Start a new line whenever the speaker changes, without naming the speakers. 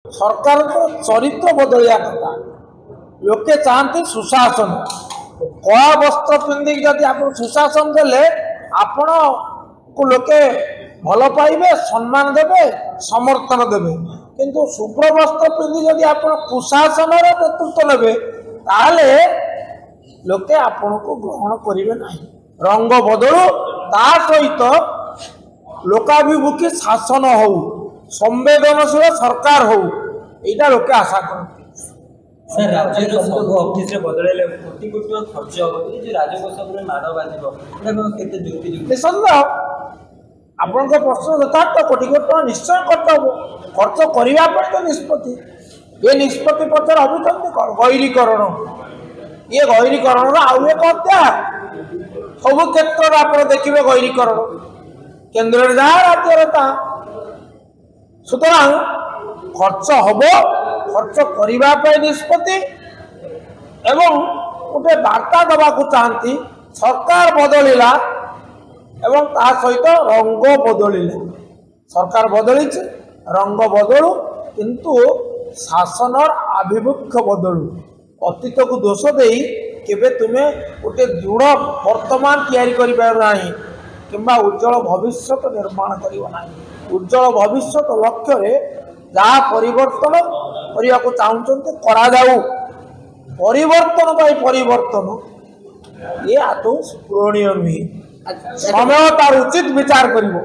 सरकार को चरित्र बदलिया कथा लोके चाहती सुशासन कला वस्त्र पिंधिक जदि आप सुशासन देले आपण को लोके भल पाइबे सम्मान देवे समर्थन देवे किंतु शुभ्र वस्त्र पिंधि जदि आप कुशासन नेतृत्व नेबे ताले लोके आपण को ग्रहण करेंगे ना रंग बदलू ता सहित लोकाभिमुखी शासन हो संवेदनशील सरकार हो यहाँ लोके आशा करते
सर राज्य सब ऑफिस रे बदलले कोटी कोटी खर्च हो जे राजकोष रे माड़ बाजिबो एटा केते जुक्ति
निसंदेह आपण प्रश्न यथार्थ कोटी कोटी निश्चय खर्च करने तो निष्पत्ति ये निष्पत्ति पचर भाई कौन गैरीकरण ये गैरीकरण आउ एक हत्या सब क्षेत्र में आप देखिए गैरीकरण केन्द्र जहाँ राज्य सुतरां खर्च हम खर्च करने निष्पत्ति एवं गोटे वार्ता दवा को चाहती सरकार बदलिला एवं ता सहित रंग बदलिला सरकार बदली रंग बदलू किंतु शासन आभिमुख्य बदलू अतीत को दोष दे केबे तुम्हें गोटे दृढ़ वर्तमान तैयारी करा किंबा उज्जवल भविष्य निर्माण करना उज्जवल भविष्य लक्ष्य जहाँ परिवर्तन करने को चाहते करा जाऊ परिवर्तन परिवर्तन ये आदौ स्मरणीय नुहे समय तार उचित विचार करिवो।